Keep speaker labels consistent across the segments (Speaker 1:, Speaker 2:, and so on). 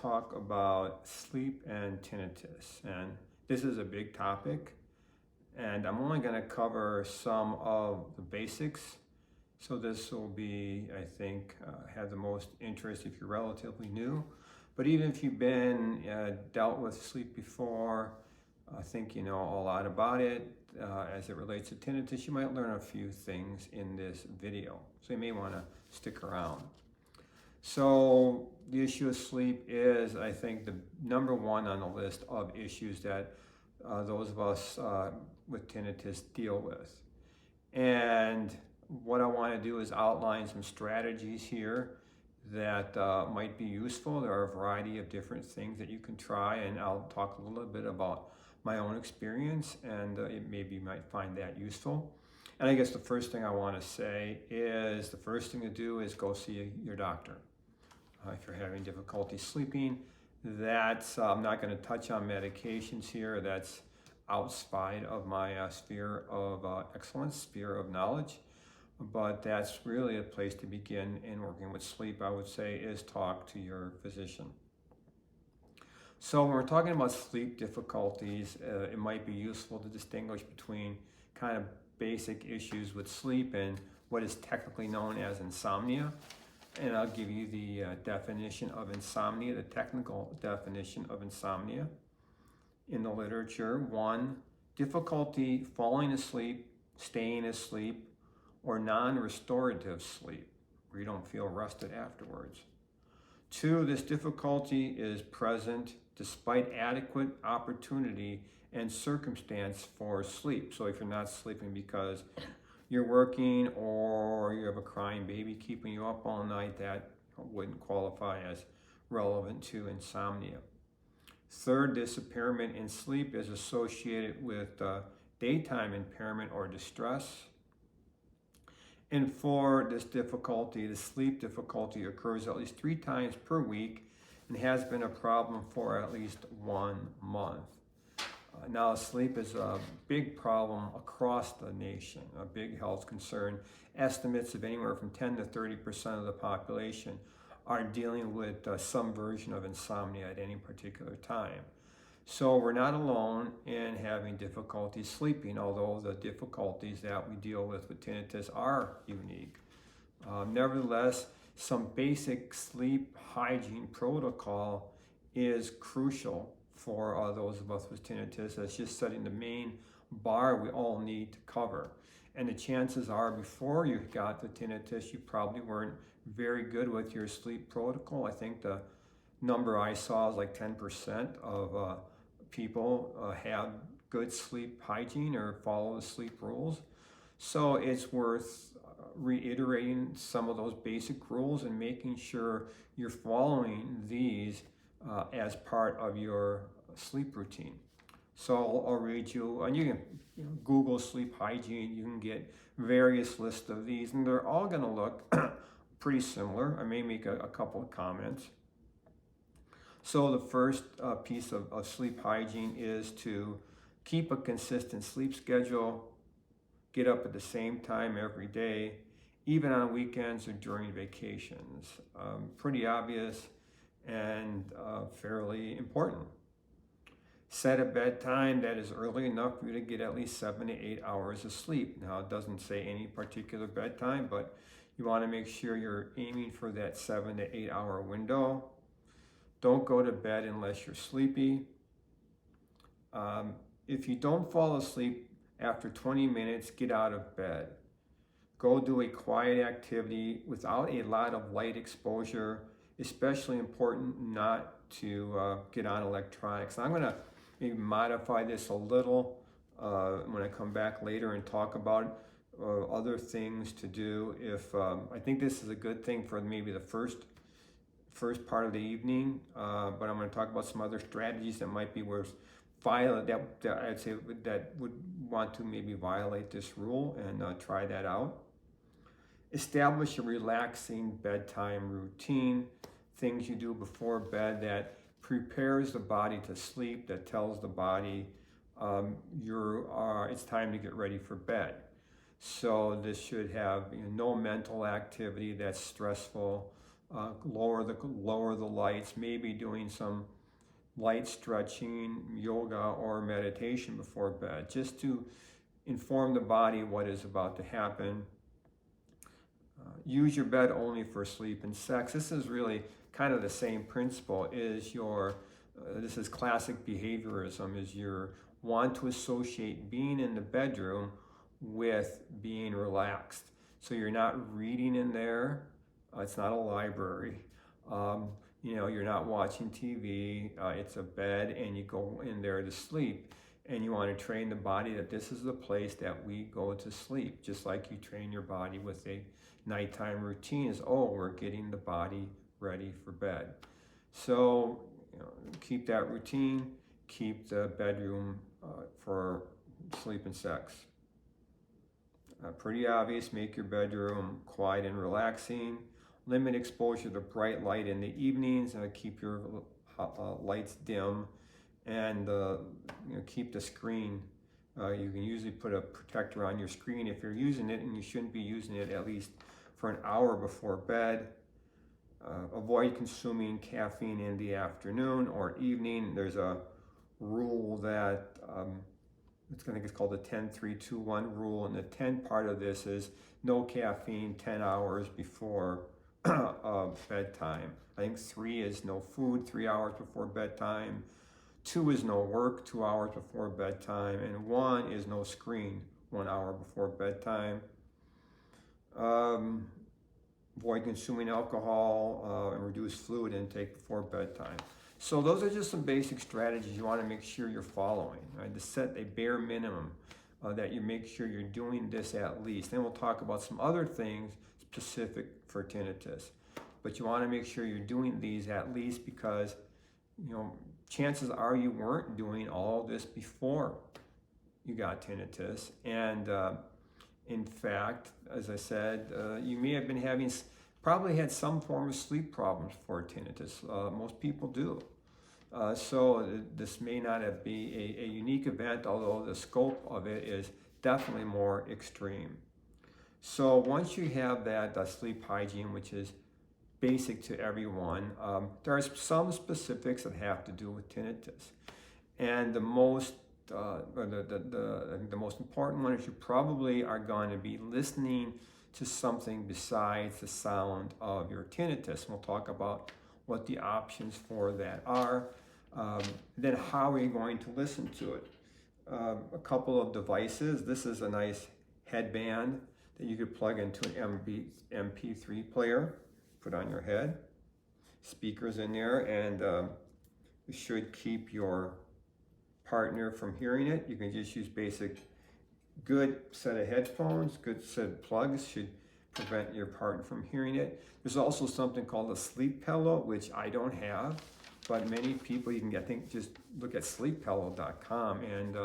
Speaker 1: talk about sleep and tinnitus, and this is a big topic, and I'm only going to cover some of the basics. So this will be, I think, have the most interest if you're relatively new. But even if you've been dealt with sleep before, I think you know a lot about it. As it relates to tinnitus, you might learn a few things in this video. So you may want to stick around. So the issue of sleep is, I think, the number one on the list of issues that those of us with tinnitus deal with. And what I want to do is outline some strategies here that might be useful. There are a variety of different things that you can try, and I'll talk a little bit about my own experience, and maybe you might find that useful. And I guess the first thing I want to say is the first thing to do is go see your doctor. If you're having difficulty sleeping, that's, I'm not going to touch on medications here. That's outside of my sphere of excellence, sphere of knowledge. But that's really a place to begin in working with sleep, I would say, is talk to your physician. So when we're talking about sleep difficulties, it might be useful to distinguish between kind of basic issues with sleep and what is technically known as insomnia. And I'll give you the definition of insomnia, the technical definition of insomnia in the literature. 1, difficulty falling asleep, staying asleep, or non-restorative sleep, where you don't feel rested afterwards. 2, this difficulty is present despite adequate opportunity and circumstance for sleep. So if you're not sleeping because you're working or you have a crying baby keeping you up all night, that wouldn't qualify as relevant to insomnia. 3rd, this impairment in sleep is associated with daytime impairment or distress. And 4, this difficulty, the sleep difficulty, occurs at least 3 times per week and has been a problem for at least 1 month. Now, sleep is a big problem across the nation, a big health concern. Estimates of anywhere from 10 to 30% of the population are dealing with some version of insomnia at any particular time. So we're not alone in having difficulty sleeping, although the difficulties that we deal with tinnitus are unique. Nevertheless, some basic sleep hygiene protocol is crucial for those of us with tinnitus. That's just setting the main bar we all need to cover. And the chances are before you got the tinnitus, you probably weren't very good with your sleep protocol. I think the number I saw is like 10% of people have good sleep hygiene or follow the sleep rules. So it's worth reiterating some of those basic rules and making sure you're following these as part of your sleep routine. So I'll read you, and you can Google sleep hygiene. You can get various lists of these, and they're all going to look pretty similar. I may make a couple of comments. So the first piece of sleep hygiene is to keep a consistent sleep schedule, get up at the same time every day, even on weekends or during vacations. Pretty obvious and fairly important. Set a bedtime that is early enough for you to get at least 7 to 8 hours of sleep. Now, it doesn't say any particular bedtime, but you want to make sure you're aiming for that 7 to 8 hour window. Don't go to bed unless you're sleepy. If you don't fall asleep after 20 minutes, get out of bed. Go do a quiet activity without a lot of light exposure. Especially important not to get on electronics. I'm going to maybe modify this a little when I come back later and talk about other things to do. If I think this is a good thing for maybe the first part of the evening, but I'm going to talk about some other strategies that might be worth that I'd say that would want to maybe violate this rule, and try that out. Establish a relaxing bedtime routine, things you do before bed that prepares the body to sleep, that tells the body it's time to get ready for bed. So this should have no mental activity that's stressful, lower the lights, maybe doing some light stretching, yoga, or meditation before bed, just to inform the body what is about to happen. Use your bed only for sleep and sex. This is really kind of the same principle. This is classic behaviorism, is you want to associate being in the bedroom with being relaxed. So you're not reading in there. It's not a library. You're not watching TV. It's a bed, and you go in there to sleep. And you want to train the body that this is the place that we go to sleep, just like you train your body with a nighttime routine. Is, we're getting the body ready for bed. So keep that routine. Keep the bedroom for sleep and sex. Pretty obvious. Make your bedroom quiet and relaxing. Limit exposure to bright light in the evenings. Keep your lights dim. And keep the screen. You can usually put a protector on your screen if you're using it, and you shouldn't be using it at least for an hour before bed. Avoid consuming caffeine in the afternoon or evening. There's a rule that I think it's called the 10-3-2-1 rule, and the 10 part of this is no caffeine 10 hours before bedtime. I think 3 is no food 3 hours before bedtime. 2 is no work 2 hours before bedtime, and 1 is no screen 1 hour before bedtime. Avoid consuming alcohol and reduce fluid intake before bedtime. So those are just some basic strategies you want to make sure you're following, right? To set a bare minimum that you make sure you're doing this at least. Then we'll talk about some other things specific for tinnitus. But you want to make sure you're doing these at least, because chances are you weren't doing all this before you got tinnitus. And in fact, as I said, you may have been probably had some form of sleep problems for tinnitus. Most people do. So this may not be a unique event, although the scope of it is definitely more extreme. So once you have that sleep hygiene, which is basic to everyone, there are some specifics that have to do with tinnitus. And the most important one is you probably are going to be listening to something besides the sound of your tinnitus. We'll talk about what the options for that are. Then how are you going to listen to it? A couple of devices. This is a nice headband that you could plug into an MP3 player, put on your head. Speakers in there, and you should keep your partner from hearing it. You can just use good set of headphones, good set of plugs should prevent your partner from hearing it. There's also something called a sleep pillow, which I don't have, but many people, you can just look at sleeppillow.com, and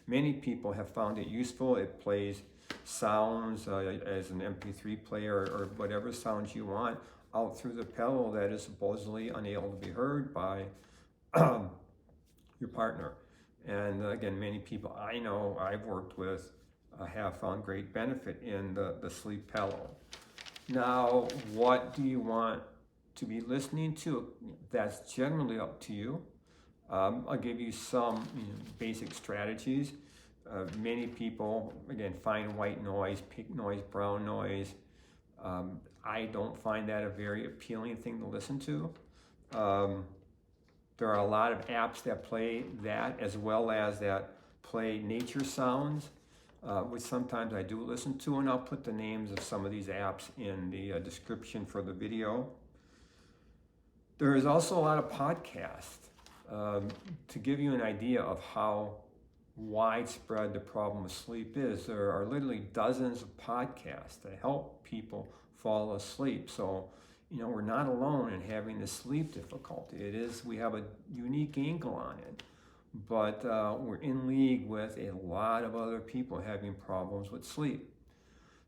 Speaker 1: many people have found it useful. It plays sounds as an MP3 player or whatever sounds you want out through the pillow that is supposedly unable to be heard by your partner. And again, many people I know I've worked with have found great benefit in the sleep pillow. Now, what do you want to be listening to? That's generally up to you. I'll give you some basic strategies. Many people, again, find white noise, pink noise, brown noise. I don't find that a very appealing thing to listen to. There are a lot of apps that play that, as well as that play nature sounds, which sometimes I do listen to, and I'll put the names of some of these apps in the description for the video. There is also a lot of podcasts. To give you an idea of how widespread the problem of sleep is, there are literally dozens of podcasts that help people fall asleep. So, we're not alone in having this sleep difficulty. We have a unique angle on it, but we're in league with a lot of other people having problems with sleep.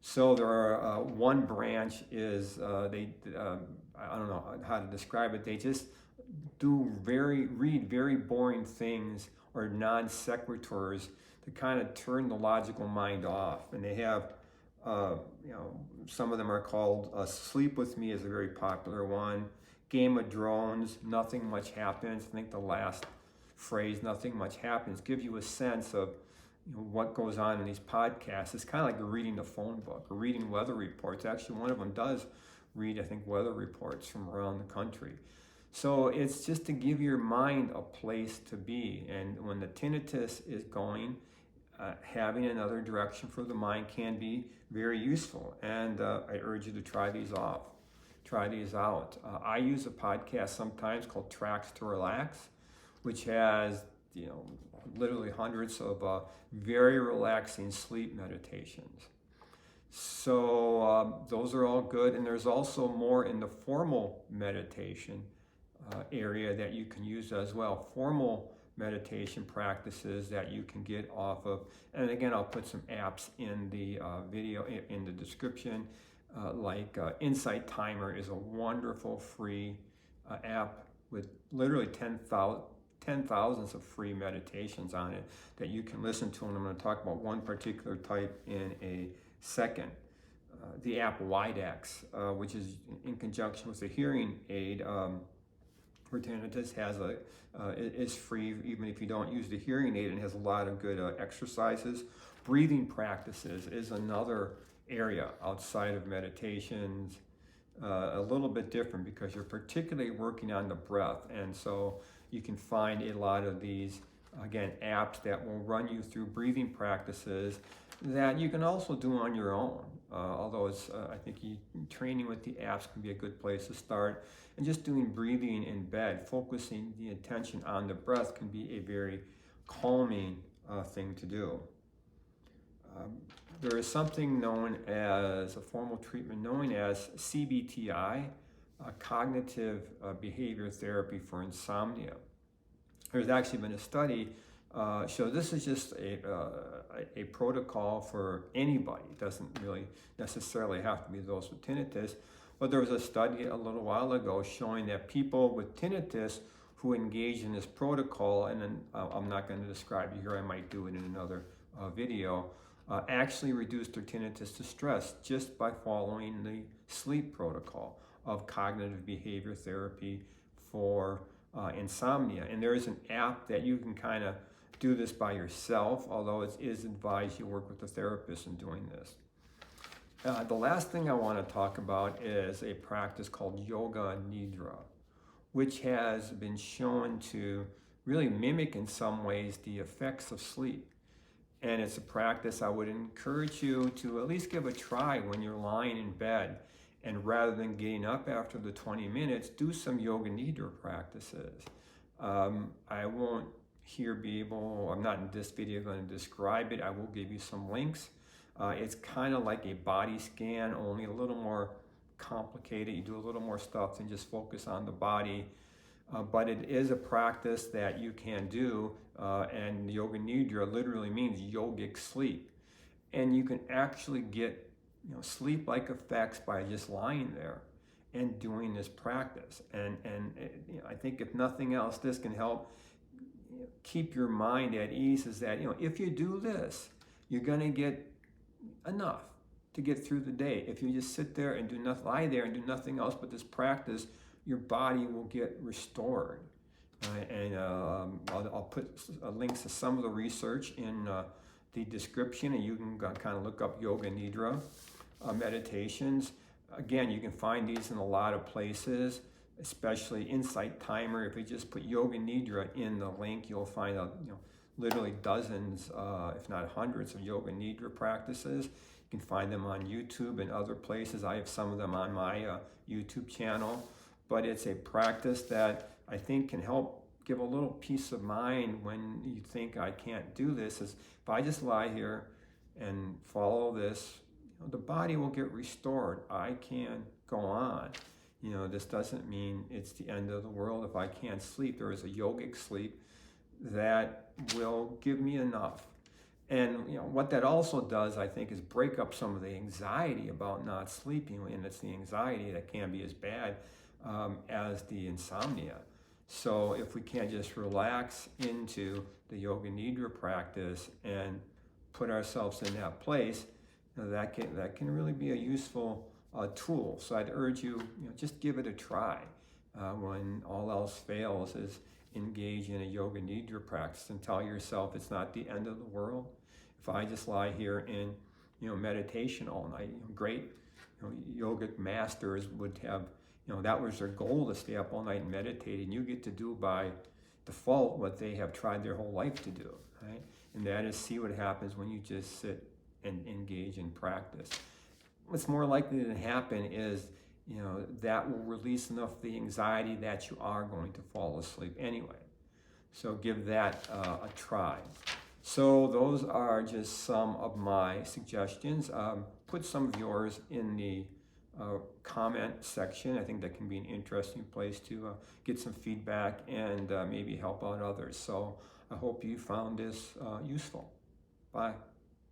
Speaker 1: So there are one branch is I don't know how to describe it. They just read very boring things or non sequiturs to kind of turn the logical mind off, and they have Some of them are called Sleep With Me is a very popular one. Game of Drones, Nothing Much Happens. I think the last phrase, Nothing Much Happens, gives you a sense of what goes on in these podcasts. It's kind of like reading the phone book or reading weather reports. Actually, one of them does read, I think, weather reports from around the country. So it's just to give your mind a place to be. And when the tinnitus is going, having another direction for the mind can be very useful. And I urge you to try these out. I use a podcast sometimes called Tracks to Relax, which has literally hundreds of very relaxing sleep meditations. So those are all good. And there's also more in the formal meditation area that you can use as well. Formal meditation practices that you can get off of. And again, I'll put some apps in the video in the description. Like Insight Timer is a wonderful free app with literally 10,000s of free meditations on it that you can listen to. And I'm going to talk about one particular type in a second. The app Widex, which is in conjunction with a hearing aid for tinnitus, is free even if you don't use the hearing aid, and has a lot of good exercises. Breathing practices is another area outside of meditations, a little bit different because you're particularly working on the breath, and so you can find a lot of these, again, apps that will run you through breathing practices that you can also do on your own. Although I think training with the apps can be a good place to start. And just doing breathing in bed, focusing the attention on the breath, can be a very calming thing to do. There is something known as a formal treatment known as CBTI, cognitive behavior therapy for insomnia. There's actually been a study so this is just a protocol for anybody. It doesn't really necessarily have to be those with tinnitus, but there was a study a little while ago showing that people with tinnitus who engage in this protocol, and then I'm not going to describe it here, I might do it in another video, actually reduced their tinnitus distress just by following the sleep protocol of cognitive behavior therapy for insomnia. And there is an app that you can kind of do this by yourself, although it is advised you work with a therapist in doing this. The last thing I want to talk about is a practice called Yoga Nidra, which has been shown to really mimic in some ways the effects of sleep. And it's a practice I would encourage you to at least give a try when you're lying in bed. And rather than getting up after the 20 minutes, do some Yoga Nidra practices. I won't I'm not in this video going to describe it. I will give you some links. It's kind of like a body scan, only a little more complicated. You do a little more stuff than just focus on the body. But it is a practice that you can do, and Yoga Nidra literally means yogic sleep. And you can actually get sleep-like effects by just lying there and doing this practice. And I think if nothing else, this can help keep your mind at ease, is that if you do this, you're going to get enough to get through the day. If you just sit there and lie there and do nothing else but this practice, your body will get restored. And I'll put links to some of the research in the description, and you can kind of look up Yoga Nidra meditations. Again, you can find these in a lot of places, especially Insight Timer. If you just put Yoga Nidra in the link, you'll find out literally dozens, if not hundreds, of Yoga Nidra practices. You can find them on YouTube and other places. I have some of them on my YouTube channel. But it's a practice that I think can help give a little peace of mind when you think, I can't do this. Is if I just lie here and follow this, the body will get restored. I can go on. This doesn't mean it's the end of the world if I can't sleep. There is a yogic sleep that will give me enough. And what that also does, I think, is break up some of the anxiety about not sleeping, and it's the anxiety that can be as bad as the insomnia. So if we can't just relax into the Yoga Nidra practice and put ourselves in that place, that can really be a useful tool. So I'd urge you, just give it a try. When all else fails, is engage in a Yoga Nidra practice and tell yourself it's not the end of the world. If I just lie here in meditation all night, great yogic masters would have, that was their goal, to stay up all night and meditate, and you get to do by default what they have tried their whole life to do, right? And that is see what happens when you just sit and engage in practice. What's more likely to happen is, that will release enough of the anxiety that you are going to fall asleep anyway. So give that a try. So those are just some of my suggestions. Put some of yours in the comment section. I think that can be an interesting place to get some feedback and maybe help out others. So I hope you found this useful. Bye.